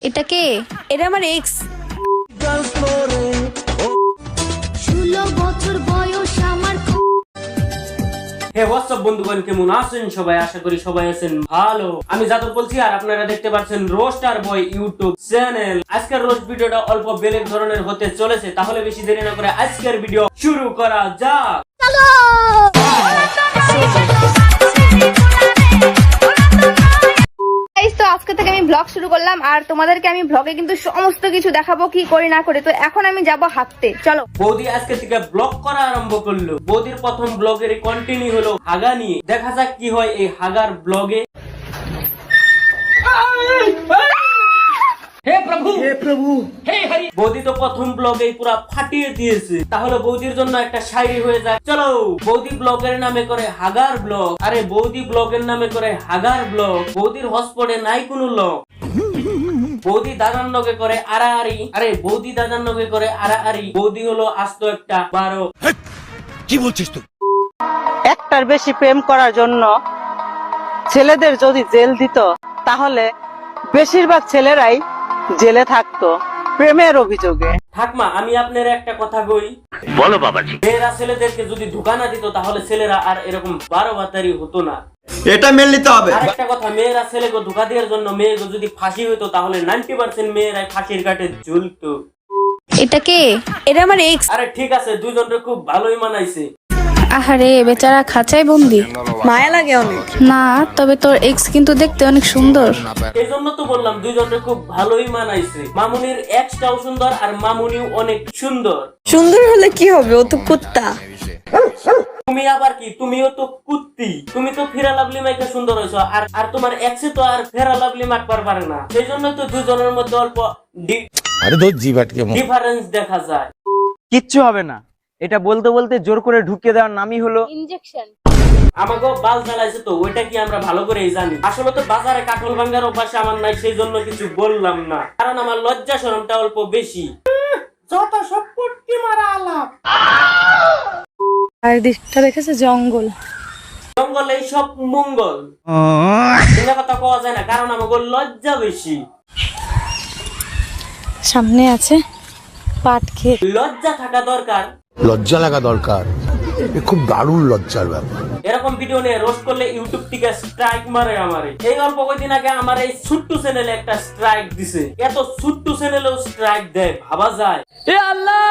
এটা কে? এটা আমার এক্স। 16 বছর বয়স আমার। হে হোয়াটসঅ্যাপ বন্ধুগণ, কেমন আছেন সবাই? আশা করি সবাই আছেন ভালো। আমি যাদব বলছি আর আপনারা দেখতে পাচ্ছেন রোস্টার বয় ইউটিউব চ্যানেল। আজকের রোস্ট ভিডিওটা অল্প বেলেগ ধরনের হতে চলেছে, তাহলে বেশি দেরি না করে আজকের ভিডিও শুরু করা যাক। তো আজকে থেকে আমি ব্লগ শুরু করলাম আর তোমাদেরকে আমি ব্লগে কিন্তু সমস্ত কিছু দেখাবো কি করি না করে। তো এখন আমি যাব হাঁটতে, চলো। বৌদি আজকে থেকে ব্লগ করা আরম্ভ করলো। বৌদির প্রথম ব্লগের কন্টিনিউ হলো হাগা নিয়ে। দেখা যাক কি হয় এই হাগার ব্লগে। হে প্রভু হে হরি। বৌদি তো প্রথম ব্লগে পুরা ফাটিয়ে দিয়েছে, তাহলে বৌদির জন্য একটা শায়রি হয়ে যায়। চলো, বৌদি ব্লগের নামে করে হাগার ব্লগ। আরে বৌদি ব্লগের নামে করে হাগার ব্লগ। বৌদির হসপটে নাই কোনো লক। বৌদি দাদার নগে করে আড়াআড়ি। আরে বৌদি দাদার নগে করে আড়াআড়ি। বৌদি হলো আস্ত একটা 12। কি বলছিস তুই? একটার বেশি প্রেম করার জন্য ছেলেদের যদি জেল দিত, তাহলে বেশিরভাগ ছেলেরাই জেলে থাকতো প্রেমের অভিযোগে। ঠাকমা, আমি আপনার একটা কথা কই। বলো বাবাজি। মেয়েরা ছেলেদেরকে যদি ধোঁকা না দিত, তাহলে ছেলেরা আর এরকম 12 বাতারি হতো না। এটা মেনে নিতে হবে। আর একটা কথা, মেয়েরা ছেলেকে ধোঁকা দেওয়ার জন্য মেয়েকে যদি ফাঁসি হইতো, তাহলে 90% মেয়েরাই ফাঁসির কাটে ঝুলতো। এটা কে? এটা আমার এক্স। আরে ঠিক আছে, দুইজনকে খুব ভালোই মানাইছে। আহারে বেচারা খাঁচায় বন্দি, মায়া লাগে অনেক। না তবে তোর এক্স কিন্তু দেখতে অনেক সুন্দর। এই জন্য তো বললাম দুইজনকে খুব ভালোই মানাইছে। মামুনির এক্সটাও সুন্দর আর মামুনিও অনেক সুন্দর। সুন্দর হলে কি হবে, ও তো কুত্তা। তুমি আবার কি? তুমিও তো কুত্তি। তুমি তো ফেরা লাভলি মাইকে সুন্দর হয়েছো, আর তোমার এক্সে তো আর ফেরা লাভলি মাখবার পারে না। সেই জন্য তো দুজনের মধ্যে অল্প ডিফারেন্স দেখা যায়। কিচ্ছু হবে না, এটা বলতে বলতে জোর করে ঢুকিয়ে দেওয়ার নামই হলো ইনজেকশন। আমাকে বাল জ্বালাইছে তো, ওইটা কি আমরা ভালো করেই জানি। আসলে তো বাজারে কাঠল ভাঙ্গার অভ্যাস আমার নাই, সেই জন্য কিছু বললাম না, কারণ আমার লজ্জা শরমটা অল্প বেশি। যত সব পুটকি মারা আলাপ। আর দিকটা দেখেছে জঙ্গল, জঙ্গলে সব মঙ্গল। এটা কথা কওয়া যায় না, কারণ আমাকে লজ্জা বেশি। সামনে আছে পাট ক্ষেত। লজ্জা থাকা দরকার, লজ্জা লাগা দরকার। খুব দারুণ লজ্জার ব্যাপার। এরকম ভিডিও নিয়ে রোস্ট করলে ইউটিউব থেকে স্ট্রাইক মারে আমারে। এই অল্প কয়েকদিন আগে আমার এই ছোট্ট চ্যানেলে একটা স্ট্রাইক দিছে। এত ছোট্ট চ্যানেলেও স্ট্রাইক দেয়, ভাবা যায়। এ আল্লাহ,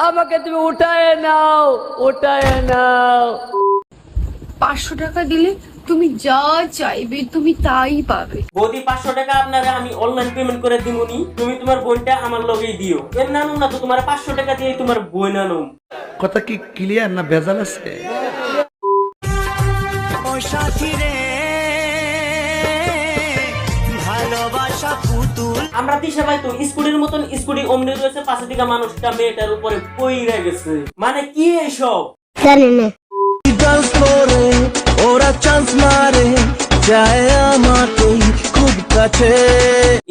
আমাকে তুমি উঠায় নাও, উঠায় নাও। 500 টাকা দিলে তুমি যা চাইবে তুমি তাই পাবে। বৌদি 500 টাকা আপনারা আমি অনলাইন পেমেন্ট করে দিমুনি। তুমি তোমার বোনটা আমার লগেই দিও। এর নানুম না তো, তোমার 500 টাকা দিয়ে তোমার বই নানুম। কথা কি ক্লিয়ার না ভেজাল আছে? আমরা দিশা ভাই তো স্কুটির মতন স্কুটি অমনি রয়েছে, পাশে দিকে মানুষটা মেয়েটার উপরে পইরা গেছে। মানে কি এইসব? জানি না। ওরা চান্স মারে যায় আমাকেই খুব কাছে।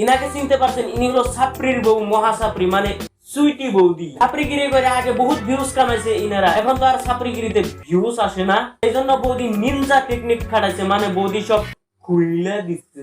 ইনাকে চিনতে পারছেন? ইনি হলো সাপ্রির বউ, মহাসাপ্রি, মানে সুইটি বৌদি। সাপ্রিগিরি করে আগে বহুত ভিউজ কামাইছে ইনারা, এখন তো আর সাপ্রিগিরিতে ভিউজ আসে না। এই জন্য বৌদি নিনজা টেকনিক খাটাইছে, মানে বৌদি সব খুইলা দিচ্ছে।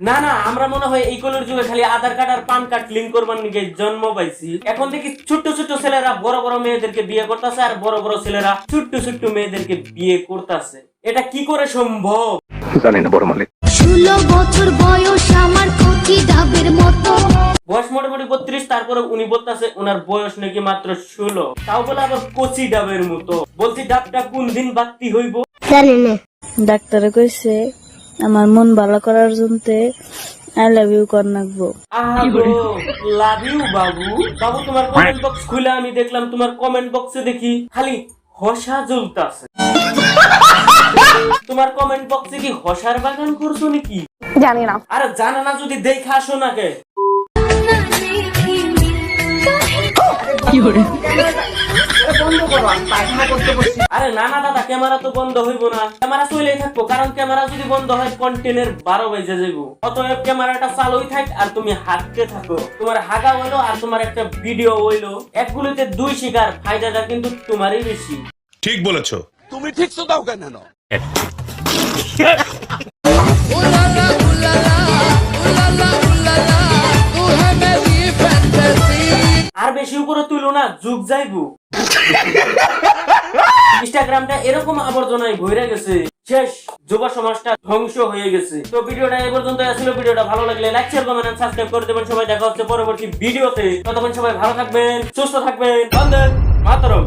না না, আমরা মনে হয় এই কলের যুগে খালি আধার কার্ড আর পান কার্ড লিঙ্ক করবার নিকে জন্ম পাইছি। এখন দেখি ছোট্ট ছোট্ট ছেলেরা বড় বড় মেয়েদেরকে বিয়ে করতেছে, আর বড় বড় ছেলেরা ছোট্ট ছোট্ট মেয়েদেরকে বিয়ে করতেছে। এটা কি করে সম্ভব? জানি না বড় মালিক। 16 বছর বয়স আমার কচি ডাবের মতো। বয়স মোটামুটি 32, তারপরে উনি বলতেছে ওনার বয়স নাকি মাত্র 16। তাও বলে আবার কচি ডাবের মতো। বলছি ডাবটা কোন দিন বাড়তি হইব? জানি না। ডাক্তারে কইছে আমার মন ভালো করার জন্য আই লাভ ইউ কর নাকবো। লাভ ইউ বাবু। বাবু তোমার কমেন্ট বক্স খুলে আমি দেখলাম, তোমার কমেন্ট বক্সে দেখি খালি হসা জ্বলতাছে। তোমার কমেন্ট বক্সে কি হসার বাগান করছো নাকি? জানি না। আরে জানা না যদি দেখে আসো না কে? আরে না না দাদা, ক্যামেরা তো বন্ধ হইব না। ক্যামেরা চলেই থাকবো, কারণ ক্যামেরা যদি বন্ধ হয় কন্টেন্টের 12 বেজে যাবো। অতএব ক্যামেরাটা চালুই থাক আর তুমি হাঁটতে থাকো। তোমার হাগা হইলো আর তোমার একটা ভিডিও হইলো, একগুলোতে 2 শিকার। ফায়দাটা কিন্তু তোমারই বেশি। ঠিক বলেছো। তুমি ঠিক তো দাও কেন? আর বেশি উপরে তুলো না, যুগ যাইবো। ইনস্টাগ্রামটা এরকম আবর্জনায় ভরে গেছে, শেষ, যুব সমাজটা ধ্বংস হয়ে গেছে। তো ভিডিওটা এই পর্যন্ত ছিল। ভিডিওটা ভালো লাগলে লাইক, শেয়ার, কমেন্ট, সাবস্ক্রাইব করে দেবেন। সবাই দেখা হচ্ছে পরবর্তী ভিডিওতে। ততক্ষণ সবাই ভালো থাকবেন, সুস্থ থাকবেন। বন্দে মাতরম।